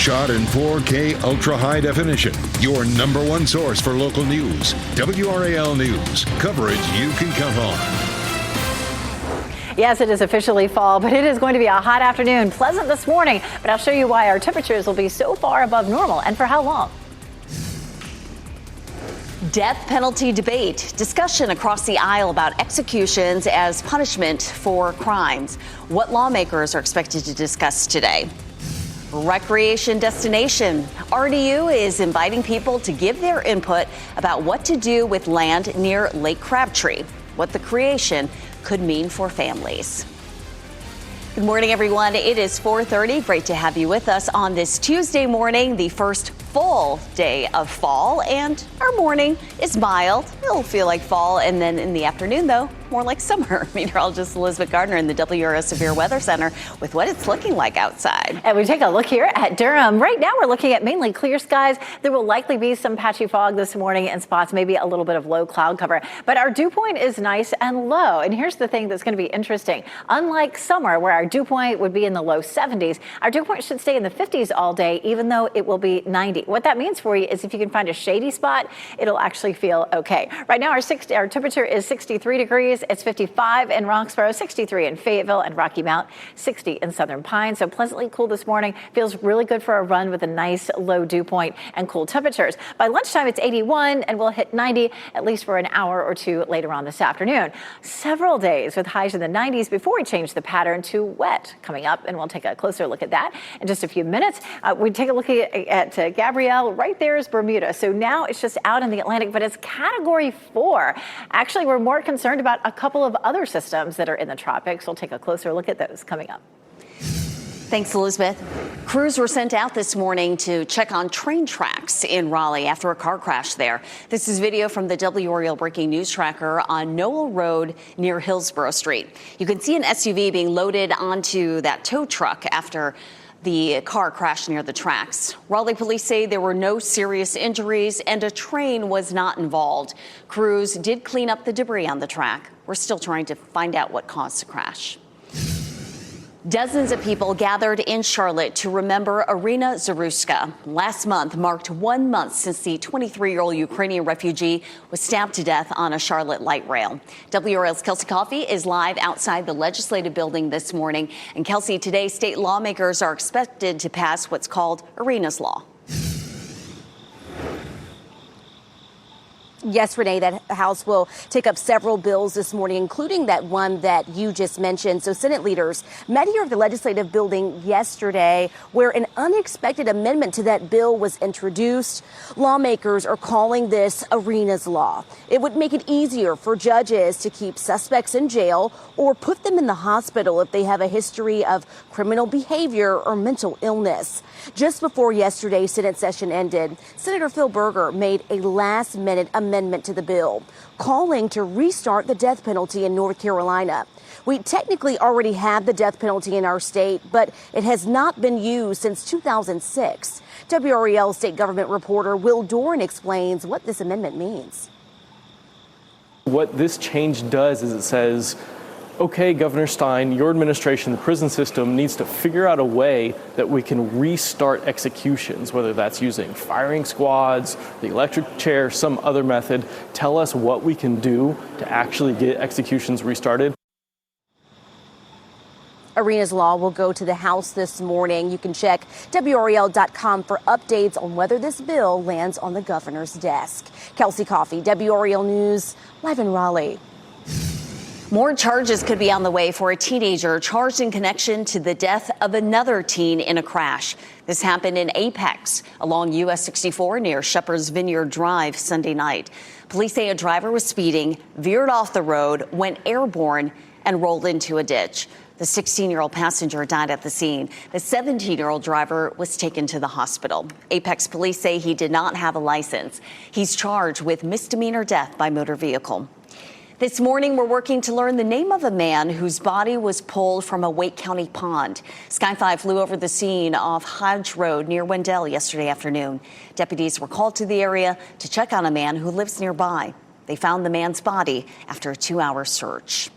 shot in 4K ultra high definition. Your number one source for local news. WRAL News. Coverage you can count on. Yes, it is officially fall, but it is going to be a hot afternoon. Pleasant this morning, but I'll show you why our temperatures will be so far above normal and for how long. Death penalty debate. Discussion across the aisle about executions as punishment for crimes. What lawmakers are expected to discuss today. Recreation destination. RDU is inviting people to give their input about what to do with land near Lake Crabtree. What the creation could mean for families. Good morning, everyone. It is 4:30. Great to have you with us on this Tuesday morning, the first full day of fall, and our morning is mild. It'll feel like fall, and then in the afternoon, though, more like summer. Meteorologist Elizabeth Gardner in the WRAL Severe Weather Center with what it's looking like outside. And we take a look here at Durham. Right now, we're looking at mainly clear skies. There will likely be some patchy fog this morning in spots, maybe a little bit of low cloud cover. But our dew point is nice and low. And here's the thing that's going to be interesting. Unlike summer, where our dew point would be in the low 70s, our dew point should stay in the 50s all day, even though it will be 90. What that means for you is if you can find a shady spot, it'll actually feel okay. Right now, our temperature is 63 degrees. It's 55 in Roxborough, 63 in Fayetteville and Rocky Mount, 60 in Southern Pines. So pleasantly cool this morning. Feels really good for a run with a nice low dew point and cool temperatures. By lunchtime, it's 81 and we'll hit 90 at least for an hour or two later on this afternoon. Several days with highs in the 90s before we change the pattern to wet coming up, and we'll take a closer look at that in just a few minutes. We take a look at Gabrielle. Right there is Bermuda. So now it's just out in the Atlantic, but it's category 4. Actually, we're more concerned about a couple of other systems that are in the tropics. We'll take a closer look at those coming up. Thanks, Elizabeth. Crews were sent out this morning to check on train tracks in Raleigh after a car crash there. This is video from the WRAL Breaking News Tracker on Noel Road near Hillsborough Street. You can see an SUV being loaded onto that tow truck after the car crashed near the tracks. Raleigh police say there were no serious injuries and a train was not involved. Crews did clean up the debris on the track. We're still trying to find out what caused the crash. Dozens of people gathered in Charlotte to remember Irina Zaruska. Last month marked 1 month since the 23-year-old Ukrainian refugee was stabbed to death on a Charlotte light rail. WRAL's Kelsey Coffey is live outside the legislative building this morning. And Kelsey, today state lawmakers are expected to pass what's called Irina's Law. Yes, Renee, that House will take up several bills this morning, including that one that you just mentioned. So Senate leaders met here at the legislative building yesterday, where an unexpected amendment to that bill was introduced. Lawmakers are calling this Irina's Law. It would make it easier for judges to keep suspects in jail or put them in the hospital if they have a history of criminal behavior or mental illness. Just before yesterday's Senate session ended, Senator Phil Berger made a last-minute amendment to the bill, calling to restart the death penalty in North Carolina. We technically already have the death penalty in our state, but it has not been used since 2006. WRAL state government reporter Will Doran explains what this amendment means. What this change does is it says, okay, Governor Stein, your administration, the prison system needs to figure out a way that we can restart executions, whether that's using firing squads, the electric chair, some other method. Tell us what we can do to actually get executions restarted. Irina's Law will go to the House this morning. You can check WRAL.com for updates on whether this bill lands on the governor's desk. Kelsey Coffey, WRAL News, live in Raleigh. More charges could be on the way for a teenager charged in connection to the death of another teen in a crash. This happened in Apex along US 64 near Shepherd's Vineyard Drive Sunday night. Police say a driver was speeding, veered off the road, went airborne, and rolled into a ditch. The 16-year-old passenger died at the scene. The 17-year-old driver was taken to the hospital. Apex police say he did not have a license. He's charged with misdemeanor death by motor vehicle. This morning, we're working to learn the name of a man whose body was pulled from a Wake County pond. Sky 5 flew over the scene off Hodge Road near Wendell yesterday afternoon. Deputies were called to the area to check on a man who lives nearby. They found the man's body after a 2-hour search.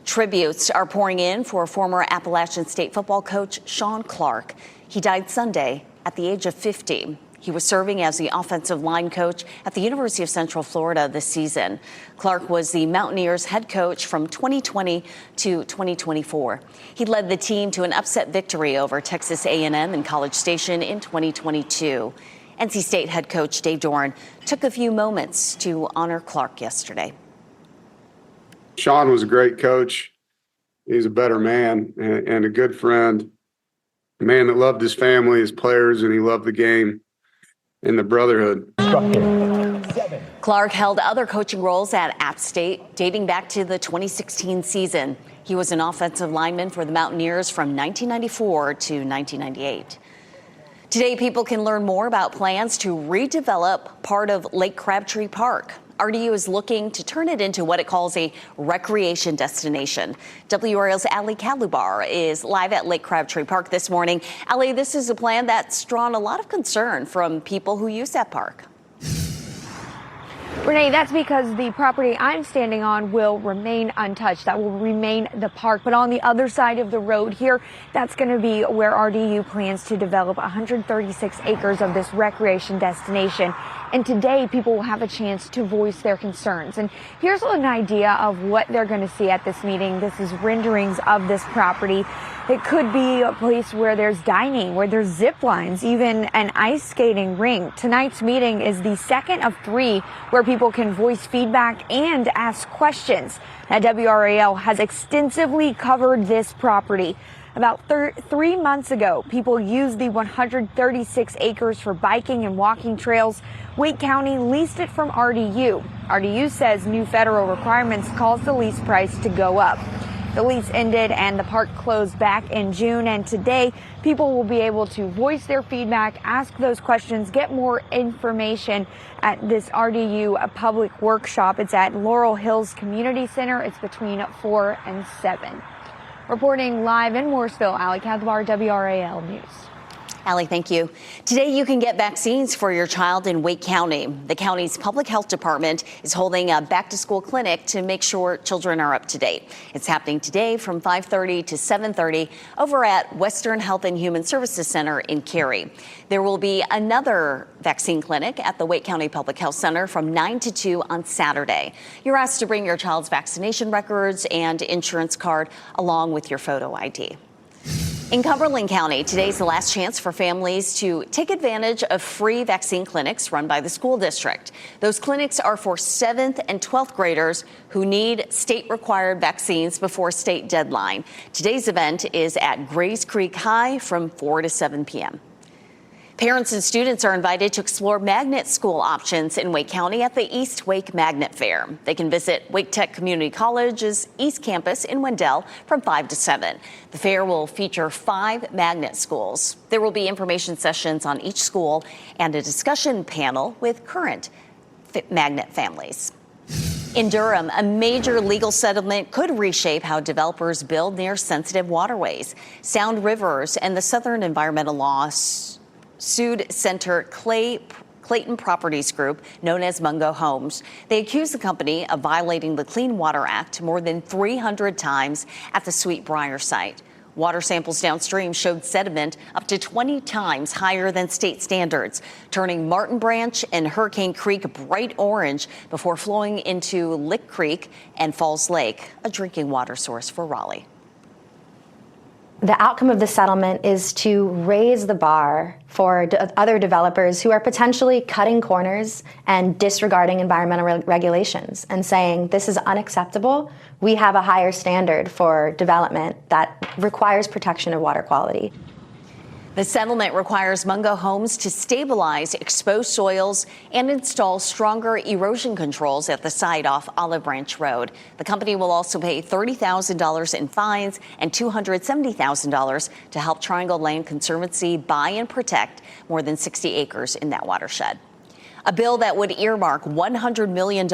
Tributes are pouring in for former Appalachian State football coach Sean Clark. He died Sunday at the age of 50. He was serving as the offensive line coach at the University of Central Florida this season. Clark was the Mountaineers head coach from 2020 to 2024. He led the team to an upset victory over Texas A&M in College Station in 2022. NC State head coach Dave Doran took a few moments to honor Clark yesterday. Sean was a great coach. He's a better man and a good friend, a man that loved his family, his players, and he loved the game and the brotherhood. Clark held other coaching roles at App State dating back to the 2016 season. He was an offensive lineman for the Mountaineers from 1994 to 1998. Today, people can learn more about plans to redevelop part of Lake Crabtree Park. RDU is looking to turn it into what it calls a recreation destination. WRAL's Ali Kadlubar is live at Lake Crabtree Park this morning. Ali, this is a plan that's drawn a lot of concern from people who use that park. Renee, that's because the property I'm standing on will remain untouched. That will remain the park. But on the other side of the road here, that's going to be where RDU plans to develop 136 acres of this recreation destination. And today, people will have a chance to voice their concerns. And here's an idea of what they're going to see at this meeting. This is renderings of this property. It could be a place where there's dining, where there's zip lines, even an ice skating rink. Tonight's meeting is the second of 3 where people can voice feedback and ask questions. Now, WRAL has extensively covered this property. About 3 months ago, people used the 136 acres for biking and walking trails. Wake County leased it from RDU. RDU says new federal requirements caused the lease price to go up. The lease ended and the park closed back in June, and today people will be able to voice their feedback, ask those questions, get more information at this RDU public workshop. It's at Laurel Hills Community Center. It's between 4 and 7. Reporting live in Mooresville, Ali Kadlubar, WRAL News. Ali, thank you. Today, you can get vaccines for your child in Wake County. The county's public health department is holding a back-to-school clinic to make sure children are up to date. It's happening today from 5:30 to 7:30 over at Western Health and Human Services Center in Cary. There will be another vaccine clinic at the Wake County Public Health Center from 9 to 2 on Saturday. You're asked to bring your child's vaccination records and insurance card along with your photo ID. In Cumberland County, today's the last chance for families to take advantage of free vaccine clinics run by the school district. Those clinics are for 7th and 12th graders who need state-required vaccines before state deadline. Today's event is at Grays Creek High from 4 to 7 p.m. Parents and students are invited to explore magnet school options in Wake County at the East Wake Magnet Fair. They can visit Wake Tech Community College's East Campus in Wendell from 5 to 7. The fair will feature 5 magnet schools. There will be information sessions on each school and a discussion panel with current magnet families. In Durham, a major legal settlement could reshape how developers build near sensitive waterways. Sound Rivers and the Southern Environmental Law sued Center Clayton Properties Group, known as Mungo Homes. They accused the company of violating the Clean Water Act more than 300 times at the Sweetbriar site. Water samples downstream showed sediment up to 20 times higher than state standards, turning Martin Branch and Hurricane Creek bright orange before flowing into Lick Creek and Falls Lake, a drinking water source for Raleigh. The outcome of the settlement is to raise the bar for other developers who are potentially cutting corners and disregarding environmental regulations and saying this is unacceptable. We have a higher standard for development that requires protection of water quality. The settlement requires Mungo Homes to stabilize exposed soils and install stronger erosion controls at the site off Olive Branch Road. The company will also pay $30,000 in fines and $270,000 to help Triangle Land Conservancy buy and protect more than 60 acres in that watershed. A bill that would earmark $100 million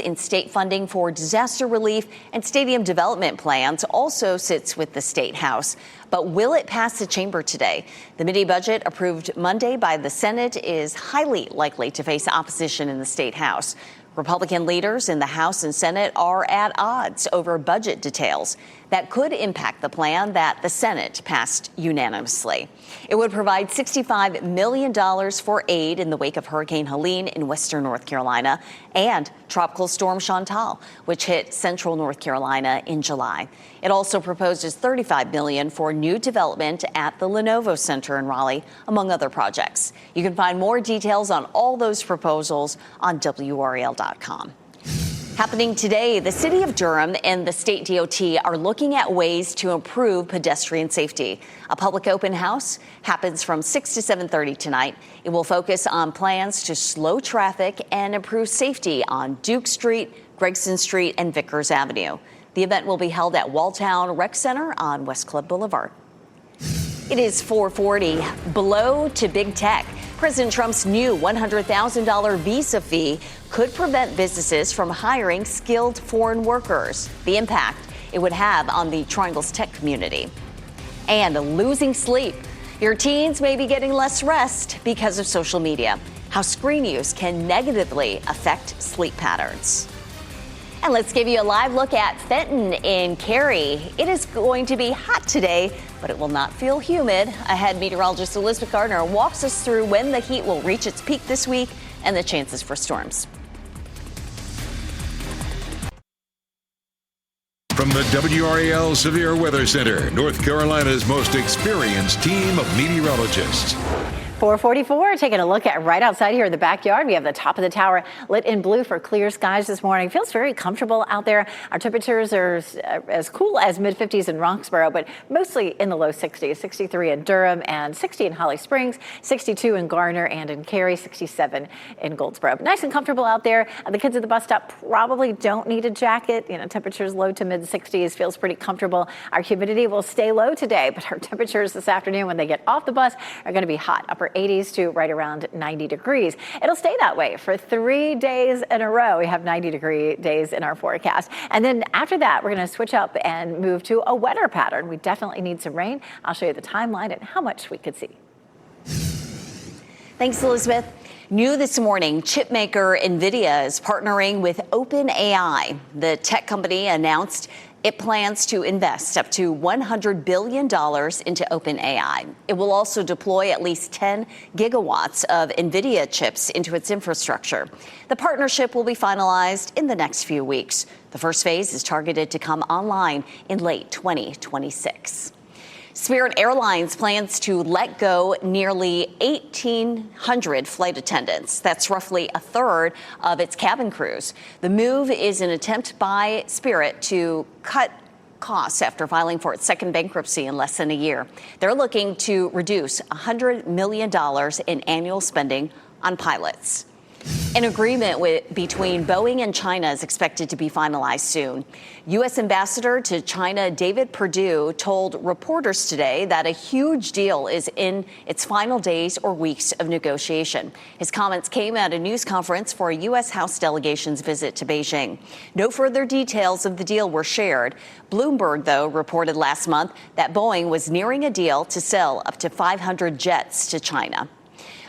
in state funding for disaster relief and stadium development plans also sits with the State House. But will it pass the chamber today? The mini budget approved Monday by the Senate is highly likely to face opposition in the State House. Republican leaders in the House and Senate are at odds over budget details. that could impact the plan that the Senate passed unanimously. It would provide $65 million for aid in the wake of Hurricane Helene in western North Carolina and Tropical Storm Chantal, which hit central North Carolina in July. It also proposes $35 million for new development at the Lenovo Center in Raleigh, among other projects. You can find more details on all those proposals on WRAL.com. Happening today, the city of Durham and the state DOT are looking at ways to improve pedestrian safety. A public open house happens from 6 to 7:30 tonight. It will focus on plans to slow traffic and improve safety on Duke Street, Gregson Street, and Vickers Avenue. The event will be held at Walltown Rec Center on West Club Boulevard. It is 4:40. Blow to big tech. President Trump's new $100,000 visa fee could prevent businesses from hiring skilled foreign workers. The impact it would have on the Triangle's tech community. And losing sleep. Your teens may be getting less rest because of social media. How screen use can negatively affect sleep patterns. And let's give you a live look at Fenton in Cary. It is going to be hot today, but it will not feel humid. Ahead, meteorologist Elizabeth Gardner walks us through when the heat will reach its peak this week and the chances for storms. From the WRAL Severe Weather Center, North Carolina's most experienced team of meteorologists. 444, taking a look at right outside here in the backyard. We have the top of the tower lit in blue for clear skies this morning. Feels very comfortable out there. Our temperatures are as cool as mid-50s in Roxborough, but mostly in the low 60s. 63 in Durham and 60 in Holly Springs, 62 in Garner and in Cary, 67 in Goldsboro. But nice and comfortable out there. The kids at the bus stop probably don't need a jacket. You know, temperatures low to mid-60s. Feels pretty comfortable. Our humidity will stay low today, but our temperatures this afternoon when they get off the bus are going to be hot. Upper 80s to right around 90 degrees. It'll stay that way for 3 days in a row. We have 90-degree days in our forecast. And then after that, we're going to switch up and move to a wetter pattern. We definitely need some rain. I'll show you the timeline and how much we could see. Thanks, Elizabeth. New this morning, chipmaker NVIDIA is partnering with OpenAI. The tech company announced it plans to invest up to $100 billion into OpenAI. It will also deploy at least 10 gigawatts of NVIDIA chips into its infrastructure. The partnership will be finalized in the next few weeks. The first phase is targeted to come online in late 2026. Spirit Airlines plans to let go nearly 1,800 flight attendants. That's roughly a third of its cabin crews. The move is an attempt by Spirit to cut costs after filing for its second bankruptcy in less than a year. They're looking to reduce $100 million in annual spending on pilots. An agreement between Boeing and China is expected to be finalized soon. U.S. Ambassador to China David Perdue told reporters today that a huge deal is in its final days or weeks of negotiation. His comments came at a news conference for a U.S. House delegation's visit to Beijing. No further details of the deal were shared. Bloomberg, though, reported last month that Boeing was nearing a deal to sell up to 500 jets to China.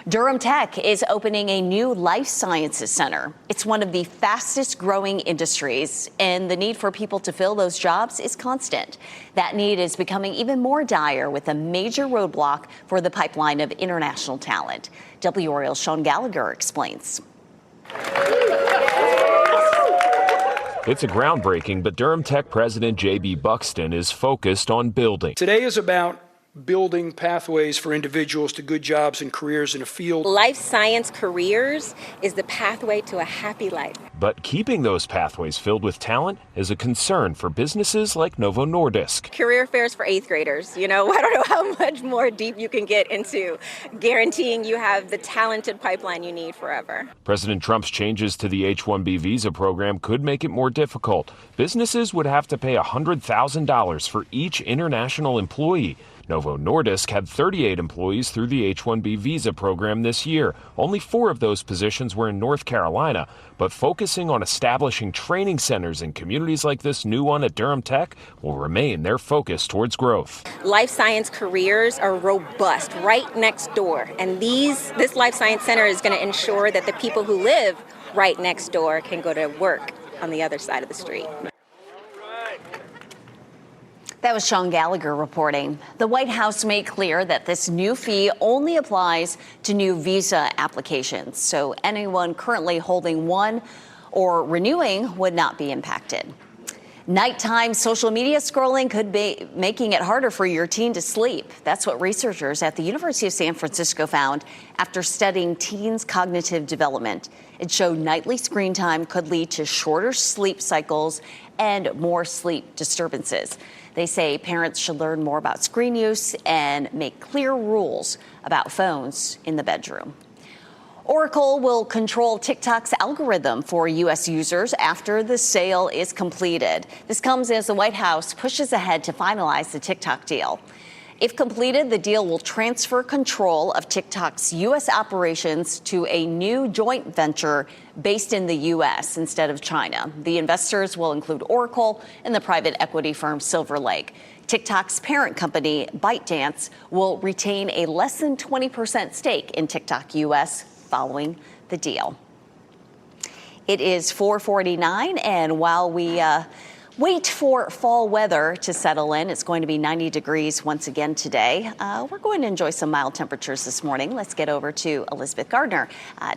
Durham Tech is opening a new life sciences center. It's one of the fastest growing industries, and the need for people to fill those jobs is constant. That need is becoming even more dire with a major roadblock for the pipeline of international talent. WRAL's Sean Gallagher explains. It's a groundbreaking, but Durham Tech President J.B. Buxton is focused on building. Today is about building pathways for individuals to good jobs and careers in a field. Life science careers is the pathway to a happy life. But keeping those pathways filled with talent is a concern for businesses like Novo Nordisk. Career fairs for 8th graders. You know, I don't know how much more deep you can get into guaranteeing you have the talented pipeline you need forever. President Trump's changes to the H-1B visa program could make it more difficult. Businesses would have to pay $100,000 for each international employee. Novo Nordisk had 38 employees through the H-1B visa program this year. Only 4 of those positions were in North Carolina, but focusing on establishing training centers in communities like this new one at Durham Tech will remain their focus towards growth. Life science careers are robust right next door, and this life science center is going to ensure that the people who live right next door can go to work on the other side of the street. That was Sean Gallagher reporting. The White House made clear that this new fee only applies to new visa applications, so anyone currently holding one or renewing would not be impacted. Nighttime social media scrolling could be making it harder for your teen to sleep. That's what researchers at the University of San Francisco found after studying teens' cognitive development. It showed nightly screen time could lead to shorter sleep cycles and more sleep disturbances. They say parents should learn more about screen use and make clear rules about phones in the bedroom. Oracle will control TikTok's algorithm for U.S. users after the sale is completed. This comes as the White House pushes ahead to finalize the TikTok deal. If completed, the deal will transfer control of TikTok's U.S. operations to a new joint venture based in the U.S. instead of China. The investors will include Oracle and the private equity firm Silver Lake. TikTok's parent company, ByteDance, will retain a less than 20% stake in TikTok U.S. following the deal. It is 4:49, and while we wait for fall weather to settle in, it's going to be 90 degrees once again today. We're going to enjoy some mild temperatures this morning. Let's get over to Elizabeth Gardner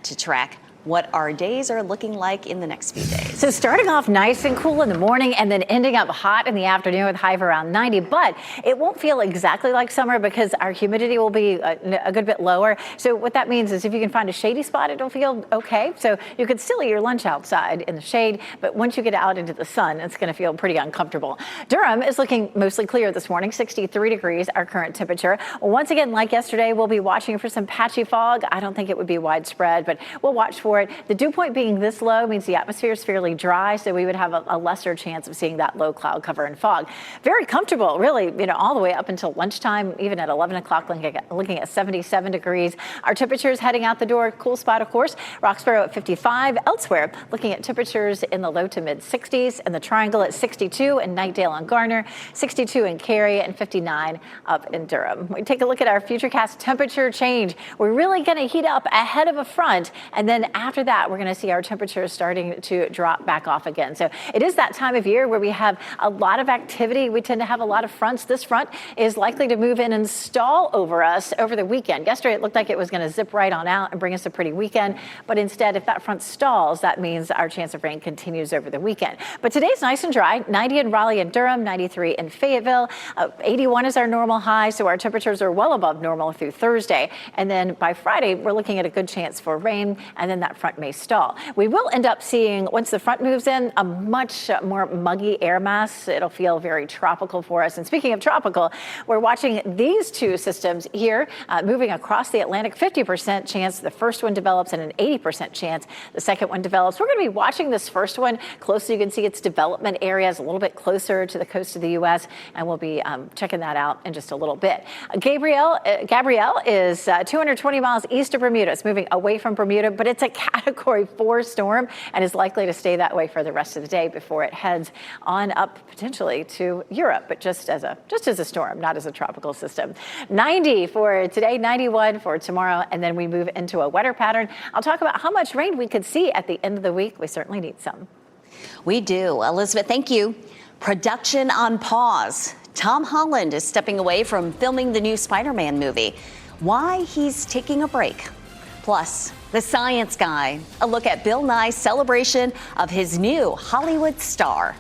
to track what our days are looking like in the next few days. So starting off nice and cool in the morning and then ending up hot in the afternoon with a high of around 90, but it won't feel exactly like summer because our humidity will be a good bit lower. So what that means is if you can find a shady spot, it'll feel okay. So you could still eat your lunch outside in the shade, but once you get out into the sun, it's going to feel pretty uncomfortable. Durham is looking mostly clear this morning, 63 degrees, our current temperature. Once again, like yesterday, we'll be watching for some patchy fog. I don't think it would be widespread, but we'll watch for it. The dew point being this low means the atmosphere is fairly dry, so we would have a lesser chance of seeing that low cloud cover and fog. Very comfortable, really, all the way up until lunchtime, even at 11 o'clock, looking at 77 degrees. Our temperatures heading out the door, cool spot, of course, Roxborough at 55. Elsewhere, looking at temperatures in the low to mid 60s, and the Triangle at 62, and Knightdale and Garner, 62 in Cary, and 59 up in Durham. We take a look at our futurecast temperature change. We're really going to heat up ahead of a front, and then after that, we're going to see our temperatures starting to drop back off again. So it is that time of year where we have a lot of activity. We tend to have a lot of fronts. This front is likely to move in and stall over us over the weekend. Yesterday, it looked like it was going to zip right on out and bring us a pretty weekend. But instead, if that front stalls, that means our chance of rain continues over the weekend. But today's nice and dry. 90 in Raleigh and Durham, 93 in Fayetteville. 81 is our normal high, so our temperatures are well above normal through Thursday. And then by Friday, we're looking at a good chance for rain, and then that front may stall. We will end up seeing, once the front moves in, a much more muggy air mass. It'll feel very tropical for us. And speaking of tropical, we're watching these two systems here moving across the Atlantic. 50% chance the first one develops and an 80% chance the second one develops. We're going to be watching this first one close so you can see its development areas a little bit closer to the coast of the U.S., and we'll be checking that out in just a little bit. Gabrielle is 220 miles east of Bermuda. It's moving away from Bermuda, but it's a Category 4 storm and is likely to stay that way for the rest of the day before it heads on up potentially to Europe, but just as a storm, not as a tropical system. 90 for today, 91 for tomorrow, and then we move into a wetter pattern. I'll talk about how much rain we could see at the end of the week. We certainly need some. We do. Elizabeth, thank you. Production on pause. Tom Holland is stepping away from filming the new Spider-Man movie. Why he's taking a break. Plus, the science guy, a look at Bill Nye's celebration of his new Hollywood star.